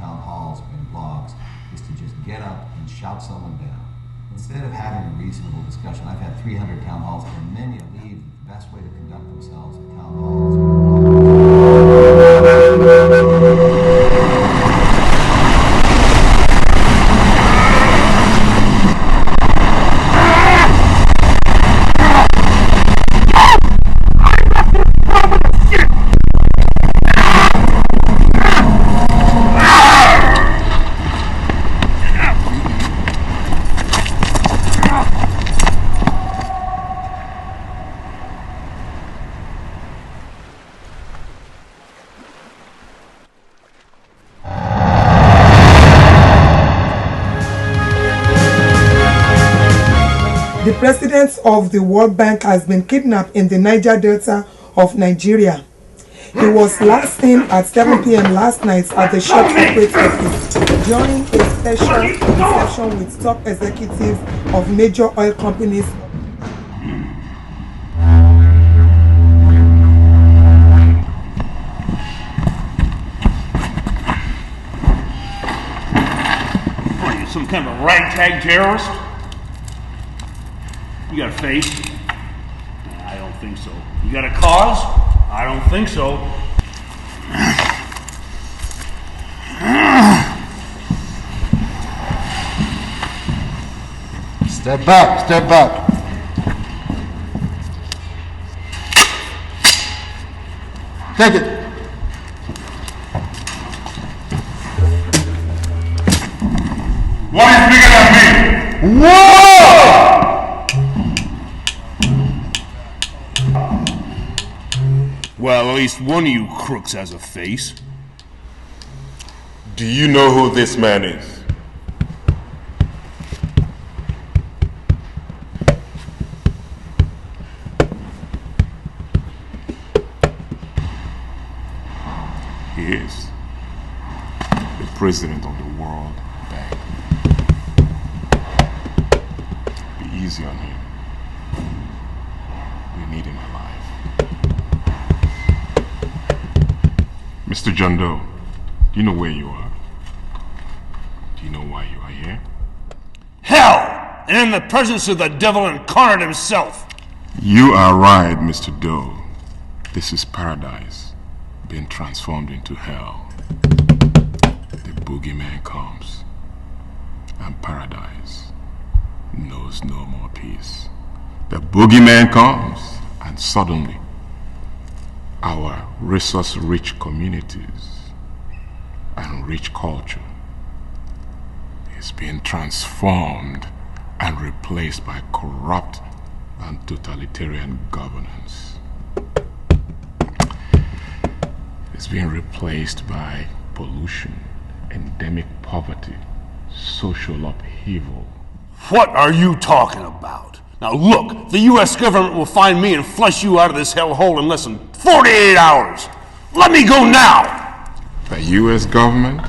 town halls and blogs is to just get up and shout someone down. Instead of having a reasonable discussion, I've had 300 town halls, and many believe the best way to conduct themselves at town halls. The president of the World Bank has been kidnapped in the Niger Delta of Nigeria. He was last seen at 7 p.m. last night at the short corporate office during a special reception with top executives of major oil companies. What are you, some kind of ragtag terrorist? You got a face? I don't think so. You got a cause? I don't think so. Step back, step back. Take it. What is bigger than me? Whoa! Well, at least one of you crooks has a face. Do you know who this man is? He is the president of the World Bank. Be easy on him. We need him alive. Mr. John Doe, do you know where you are? Do you know why you are here? Hell! And in the presence of the devil incarnate himself! You are right, Mr. Doe. This is paradise, being transformed into hell. The boogeyman comes, and paradise knows no more peace. The boogeyman comes, and suddenly, our resource-rich communities and rich culture is being transformed and replaced by corrupt and totalitarian governance. It's being replaced by pollution, endemic poverty, social upheaval. What are you talking about? Now look, the U.S. government will find me and flush you out of this hellhole in less than 48 hours. Let me go now! The U.S. government?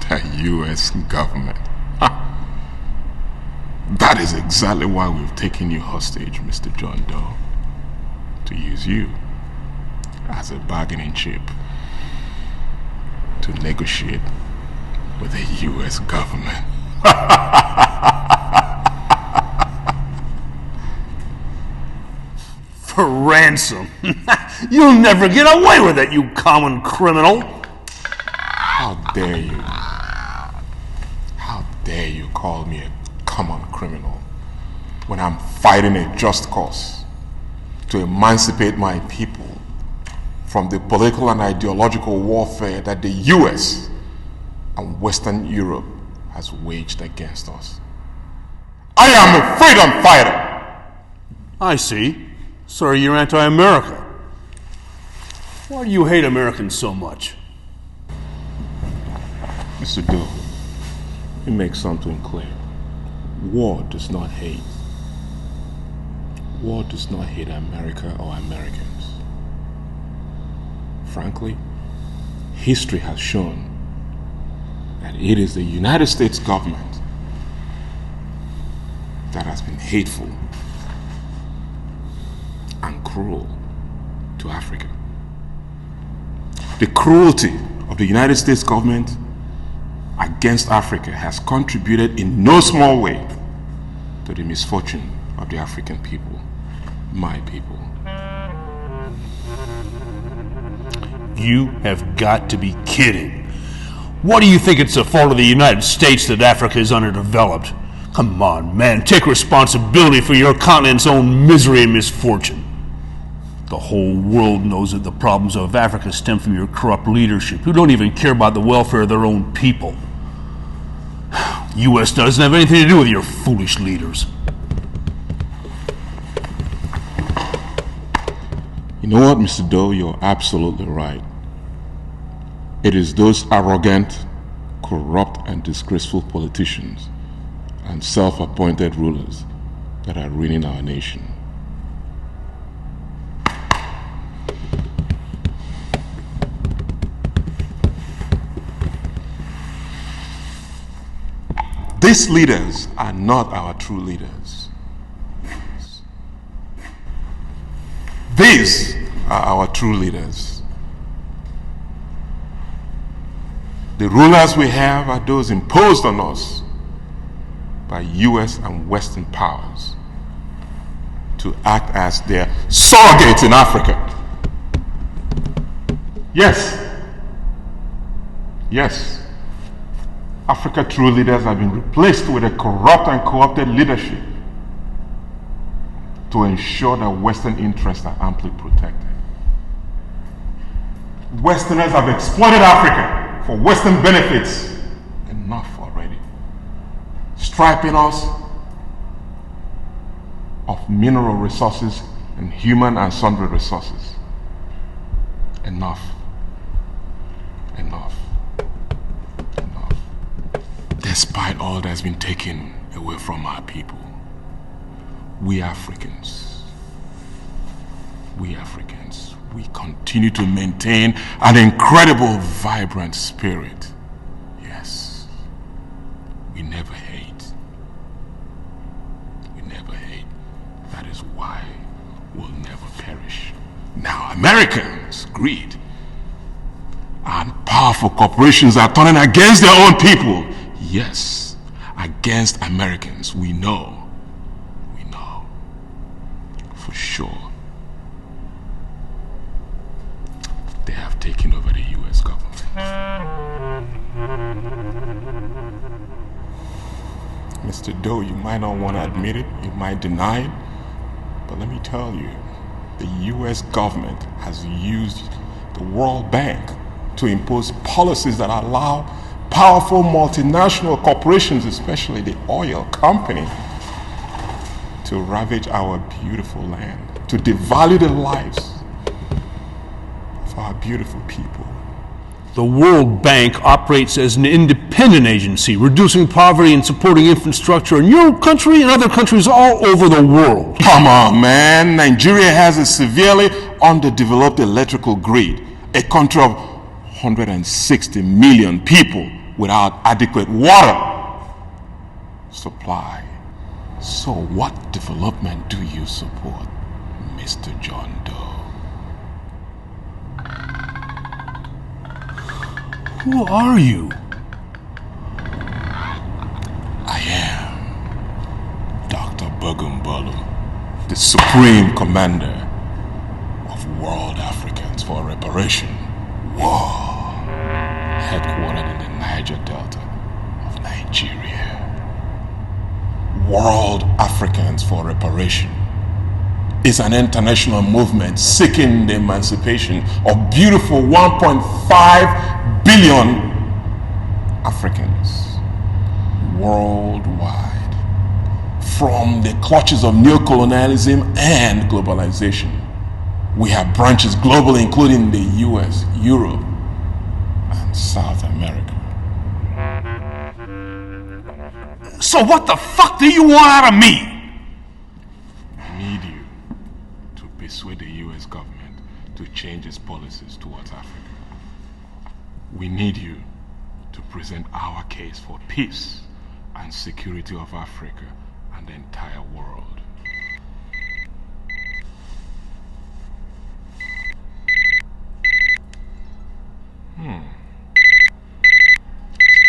The U.S. government. That is exactly why we've taken you hostage, Mr. John Doe. To use you as a bargaining chip to negotiate with the U.S. government. For ransom. You'll never get away with it, you common criminal. How dare you? How dare you call me a common criminal when I'm fighting a just cause to emancipate my people from the political and ideological warfare that the US and Western Europe has waged against us. I am a freedom fighter! I see. So you're anti-America. Why do you hate Americans so much? Mr. Doe, let me make something clear. War does not hate. War does not hate America or Americans. Frankly, history has shown that it is the United States government that has been hateful and cruel to Africa. The cruelty of the United States government against Africa has contributed in no small way to the misfortune of the African people, my people. You have got to be kidding. What do you think it's the fault of the United States that Africa is underdeveloped? Come on, man, take responsibility for your continent's own misery and misfortune. The whole world knows that the problems of Africa stem from your corrupt leadership, who don't even care about the welfare of their own people. The U.S. doesn't have anything to do with your foolish leaders. You know what, Mr. Doe, you're absolutely right. It is those arrogant, corrupt, and disgraceful politicians and self-appointed rulers that are ruining our nation. These leaders are not our true leaders. These are our true leaders. The rulers we have are those imposed on us by US and Western powers to act as their surrogates in Africa. Yes. Yes. Africa true leaders have been replaced with a corrupt and co-opted leadership to ensure that Western interests are amply protected. Westerners have exploited Africa for Western benefits. Enough already. Striping us of mineral resources and human and sundry resources. Enough. Enough. Enough. Despite all that's been taken away from our people, we Africans, we continue to maintain an incredible, vibrant spirit. Yes, we never hate. We never hate. That is why we'll never perish. Now, Americans, greed, and powerful corporations are turning against their own people. Yes, against Americans, we know. For sure. They have taken over the US government. Mr. Doe, you might not want to admit it, you might deny it, but let me tell you, the US government has used the World Bank to impose policies that allow powerful multinational corporations, especially the oil company, to ravage our beautiful land, to devalue the lives of our beautiful people. The World Bank operates as an independent agency, reducing poverty and supporting infrastructure in your country and other countries all over the world. Come on, man. Nigeria has a severely underdeveloped electrical grid, a country of 160 million people without adequate water supply. So what development do you support, Mr. John Doe? Who are you? I am Dr. Bogumbolu, the Supreme Commander of World Africans for Reparation, W.A.R, headquartered in the Niger Delta of Nigeria. World Africans for Reparation is an international movement seeking the emancipation of beautiful 1.5 billion Africans worldwide from the clutches of neocolonialism and globalization. We have branches globally, including the US, Europe, and South America. So what the fuck do you want out of me? I need you to persuade the US government to change its policies towards Africa. We need you to present our case for peace and security of Africa and the entire world.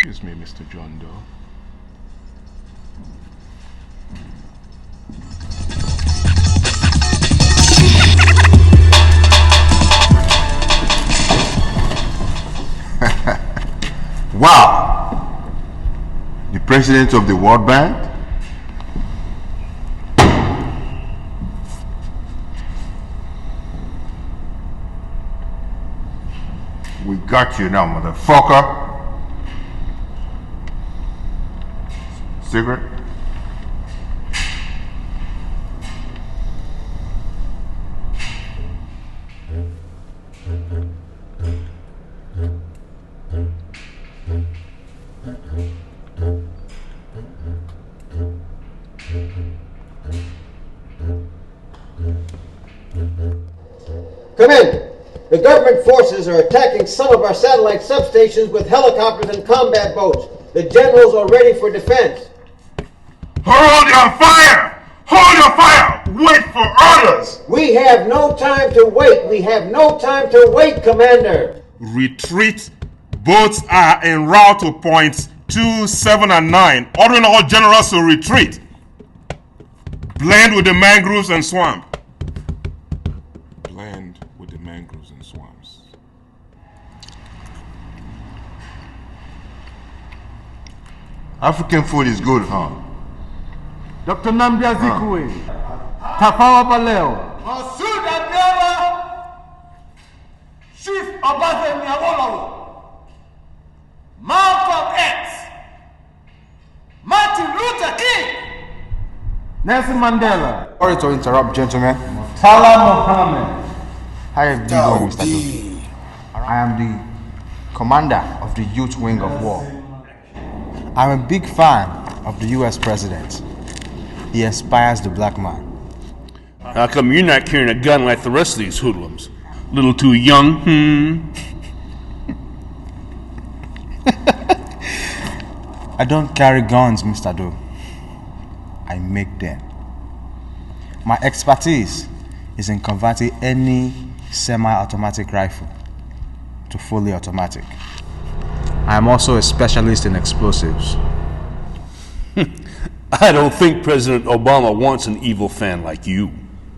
Excuse me, Mr. John Doe. Wow! The president of the World Bank? We got you now, motherfucker. Cigarette? Come in. The government forces are attacking some of our satellite substations with helicopters and combat boats. The generals are ready for defense. Hold your fire! Hold your fire! Wait for orders! We have no time to wait. We have no time to wait, Commander. Retreat. Boats are en route to points 2, 7, and 9. Ordering all generals to retreat. Blend with the mangroves and swamp. Blend with the mangroves and swamps. African food is good, huh? Dr. Nambia Zikwe, Tafawa Baleo, Masoud Abiola, Chief Obafemi Awolowo, Malcolm X, Martin Luther King, Nelson Mandela. Sorry to interrupt, gentlemen. Salah Mohammed. How are you doing, Mr. Doe? I am the commander of the youth wing of war. I'm a big fan of the US president. He inspires the black man. How come you're not carrying a gun like the rest of these hoodlums? Little too young, I don't carry guns, Mr. Doe. I make them. My expertise is in converting any semi-automatic rifle to fully automatic. I am also a specialist in explosives. I don't think President Obama wants an evil fan like you.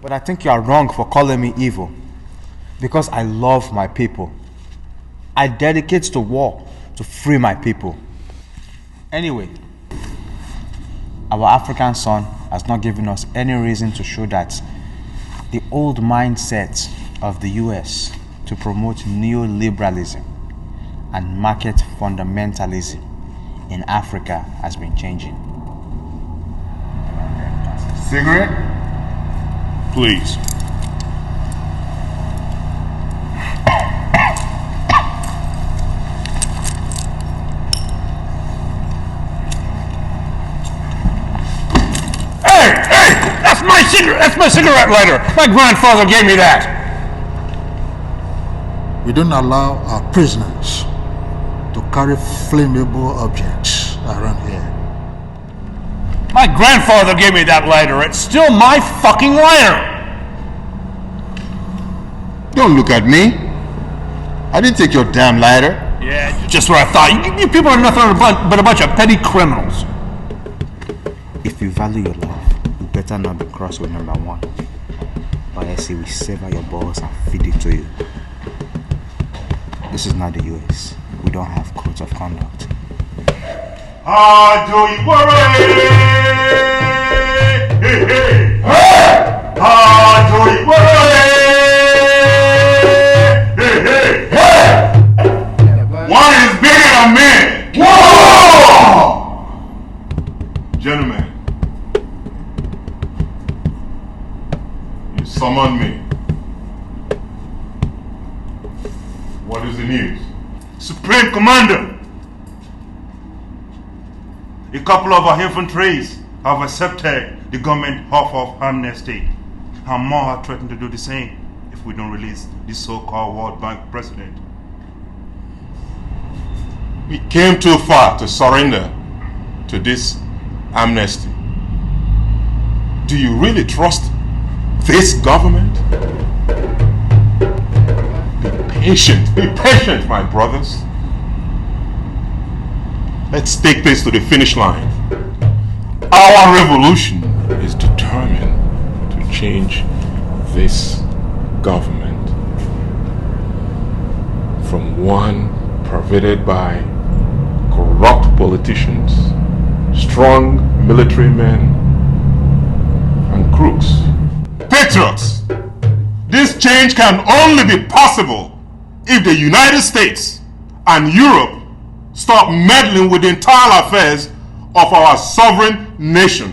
But I think you are wrong for calling me evil. Because I love my people. I dedicate to war to free my people. Anyway, our African son has not given us any reason to show that the old mindset of the US to promote neoliberalism and market fundamentalism in Africa has been changing. Cigarette? Please. That's my cigarette lighter. My grandfather gave me that. We don't allow our prisoners to carry flammable objects around here. My grandfather gave me that lighter. It's still my fucking lighter. Don't look at me. I didn't take your damn lighter. Yeah, just what I thought. You people are nothing but a bunch of petty criminals. If you value your life, you better not be cross with number one. Or I say we sever your balls and feed it to you. This is not the US. We don't have codes of conduct. One is bigger than me. Whoa! Gentlemen, you summoned me. What is the news? Supreme Commander, a couple of our infantries have accepted the government offer of amnesty, and more are threatening to do the same if we don't release the so-called World Bank president. We came too far to surrender to this amnesty. Do you really trust this government? The patient. Be patient, my brothers. Let's take this to the finish line. Our revolution is determined to change this government from one pervaded by corrupt politicians, strong military men, and crooks. Patriots, this change can only be possible if the United States and Europe stop meddling with the internal affairs of our sovereign nation.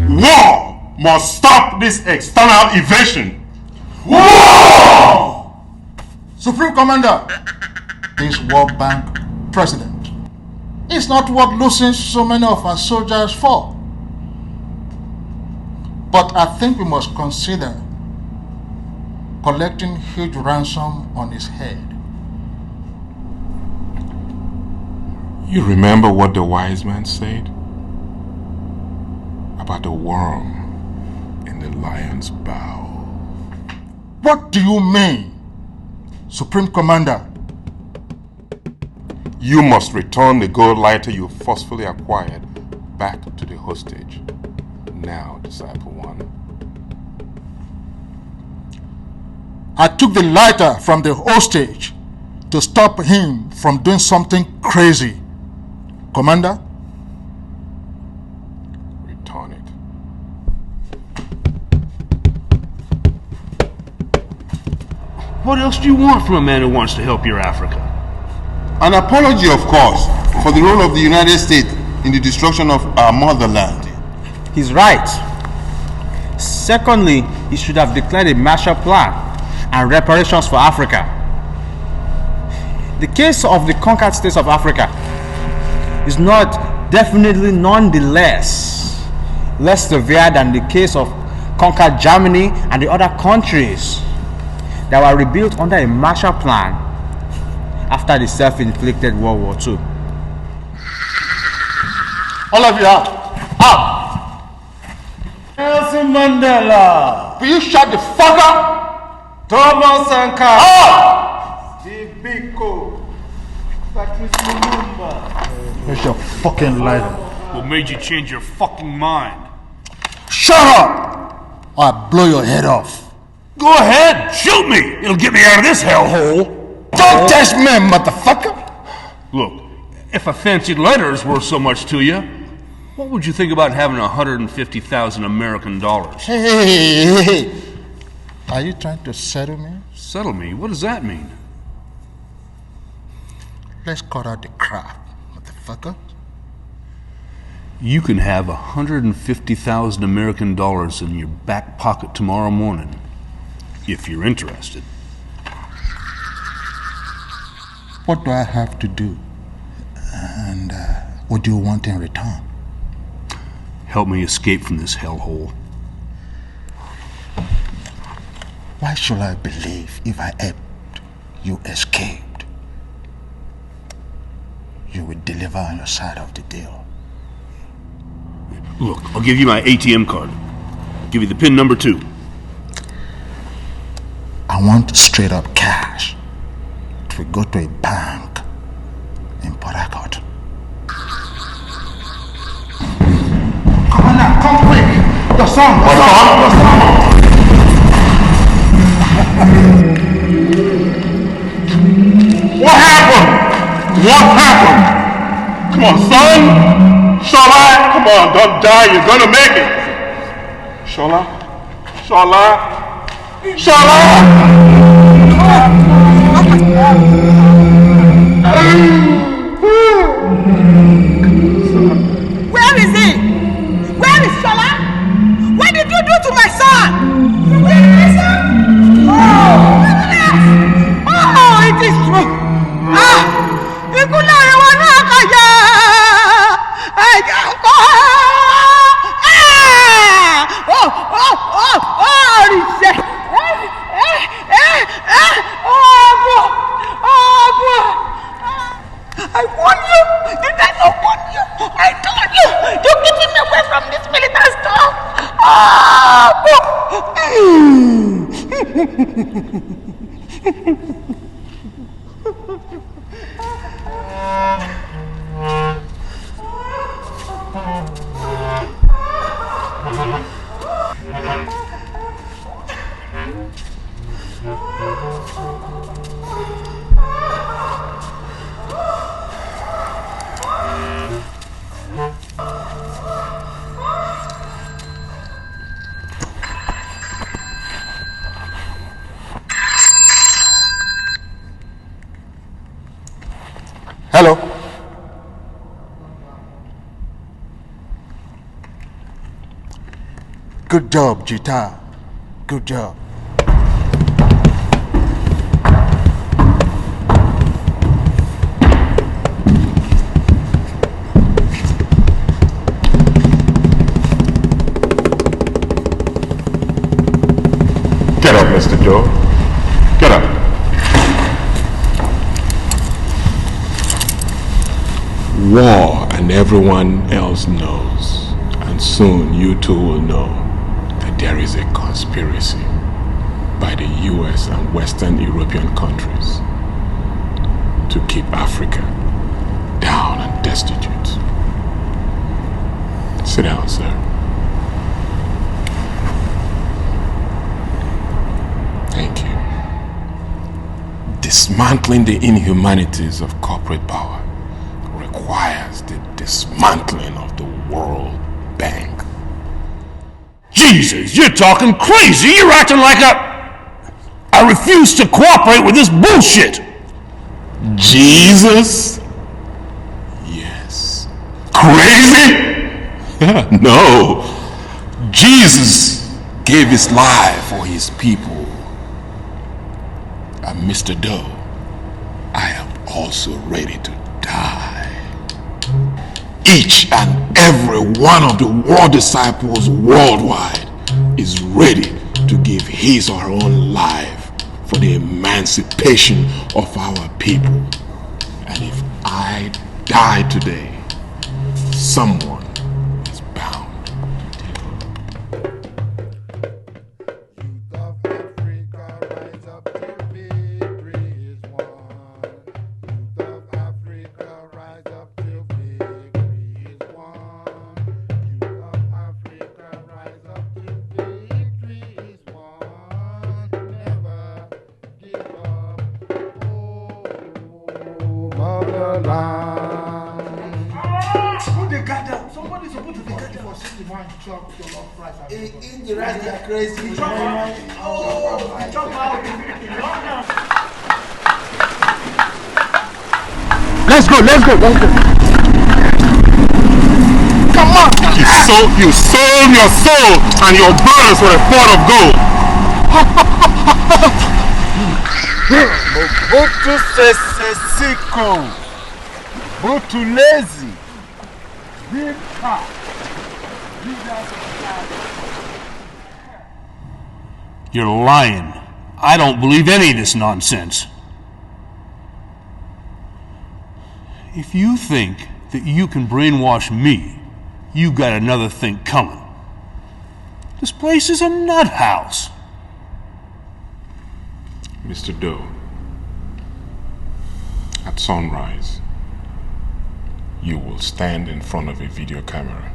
War must stop this external invasion. War! Supreme Commander, this World Bank president is not worth losing so many of our soldiers for. But I think we must consider collecting huge ransom on his head. You remember what the wise man said about the worm in the lion's bow? What do you mean, Supreme Commander? You must return the gold lighter you forcefully acquired back to the hostage. Now, Disciple One. I took the lighter from the hostage to stop him from doing something crazy. Commander? Return it. What else do you want from a man who wants to help your Africa? An apology, of course, for the role of the United States in the destruction of our motherland. He's right. Secondly, he should have declared a Marshall Plan and reparations for Africa. The case of the conquered states of Africa is not definitely nonetheless less severe than the case of conquered Germany and the other countries that were rebuilt under a Marshall Plan after the self-inflicted World War II. All of you out! Nelson Mandela. Will you shut the fuck up? Thomas Sankara. Out! Steve Biko. Patrice Lumumba. Where's your fucking lighter? What made you change your fucking mind? Shut up! Or I'll blow your head off. Go ahead, shoot me! It'll get me out of this hellhole! Don't test me, motherfucker! Look, if a fancy lighter is worth so much to you, what would you think about having 150,000 American dollars? Hey. Are you trying to settle me? Settle me? What does that mean? Let's cut out the crap, motherfucker. You can have 150,000 American dollars in your back pocket tomorrow morning, if you're interested. What do I have to do? And what do you want in return? Help me escape from this hellhole. Why should I believe if I helped you escaped? You will deliver on your side of the deal. Look, I'll give you my ATM card. Give you the PIN number 2. I want straight up cash. It will go to a bank in Port Harcourt. Come on now, come quick! The song! What happened? What happened? Come on, son! Shola, come on, don't die, you're gonna make it! Shola? Shola? Shola! Where is he? Where is Shola? What did you do to my son? Where is my son? Oh, it is true. Ikula iwana kaya. I warn you! Did I not warn you? I told you to keep him away from this militant stuff! Hello. Good job, Jita. Good job. Get up, Mr. Doe. Get up. War and everyone else knows, and soon you too will know that there is a conspiracy by the US and Western European countries to keep Africa down and destitute. Sit down, sir. Thank you. Dismantling the inhumanities of corporate power requires the dismantling of the World Bank. Jesus, you're talking crazy. You're acting like I refuse to cooperate with this bullshit. Jesus? Yes. Crazy? No. Jesus gave his life for his people. And Mr. Doe, I am also ready to die. Each and every one of the war disciples worldwide is ready to give his or her own life for the emancipation of our people. And if I die today, someone is bound to take In the rest, they are crazy. Let's go. Come on. You sold your soul and your burdens for a pot of gold. Mobutu Sese Seko. Butulezi. Bimpa. You're lying. I don't believe any of this nonsense. If you think that you can brainwash me, you got another thing coming. This place is a nut house. Mr. Doe, at sunrise, you will stand in front of a video camera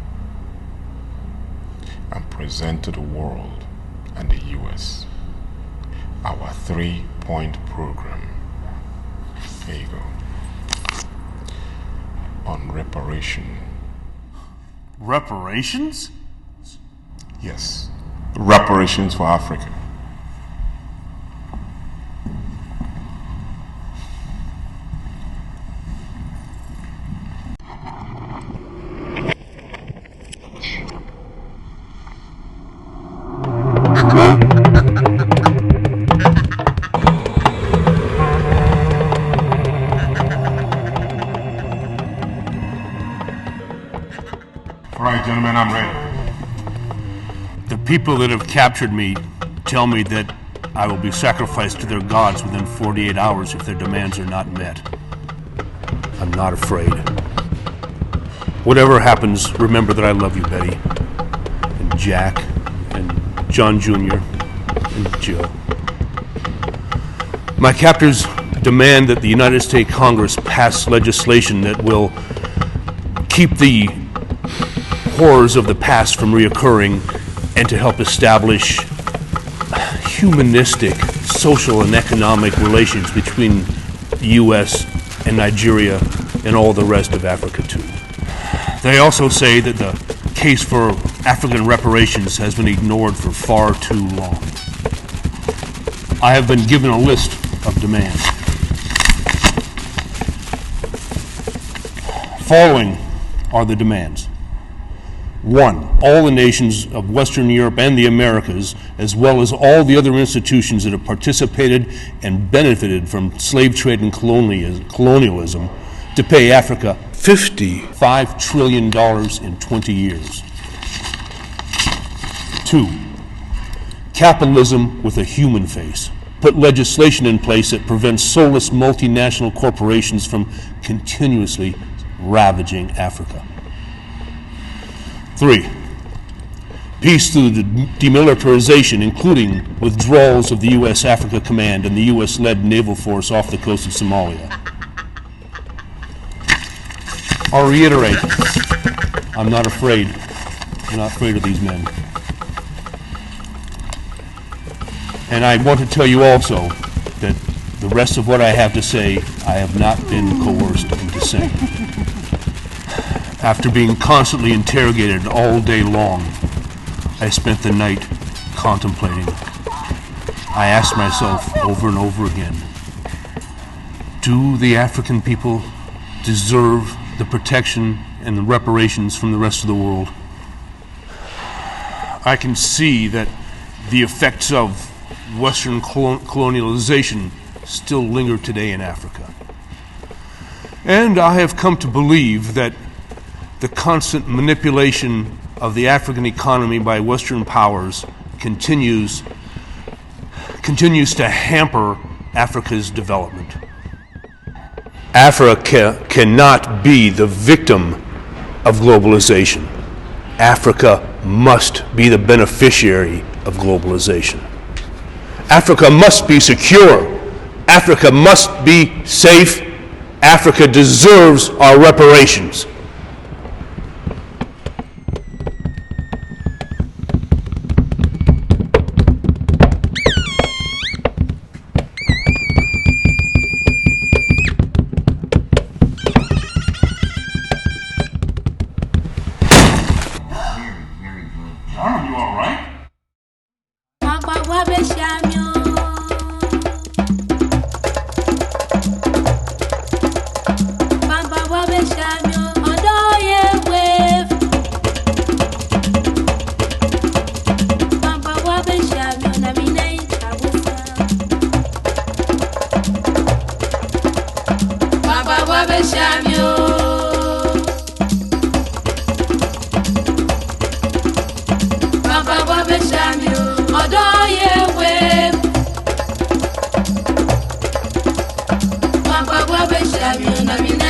and present to the world and the US our 3-point program. Here you go. On reparation. Reparations? Yes, reparations for Africa. All right, gentlemen, I'm ready. The people that have captured me tell me that I will be sacrificed to their gods within 48 hours if their demands are not met. I'm not afraid. Whatever happens, remember that I love you, Betty, and Jack, and John Jr., and Jill. My captors demand that the United States Congress pass legislation that will keep the horrors of the past from reoccurring and to help establish humanistic, social, and economic relations between the U.S. and Nigeria and all the rest of Africa, too. They also say that the case for African reparations has been ignored for far too long. I have been given a list of demands. Following are the demands. 1, all the nations of Western Europe and the Americas, as well as all the other institutions that have participated and benefited from slave trade and colonialism, to pay Africa $55 trillion in 20 years. 2, capitalism with a human face. Put legislation in place that prevents soulless multinational corporations from continuously ravaging Africa. 3, peace through the demilitarization, including withdrawals of the U.S. Africa Command and the U.S.-led naval force off the coast of Somalia. I'll reiterate, I'm not afraid. I'm not afraid of these men. And I want to tell you also that the rest of what I have to say, I have not been coerced into saying. After being constantly interrogated all day long, I spent the night contemplating. I asked myself over and over again, do the African people deserve the protection and the reparations from the rest of the world? I can see that the effects of Western colonialization still linger today in Africa. And I have come to believe that the constant manipulation of the African economy by Western powers continues to hamper Africa's development. Africa cannot be the victim of globalization. Africa must be the beneficiary of globalization. Africa must be secure. Africa must be safe. Africa deserves our reparations. Baba,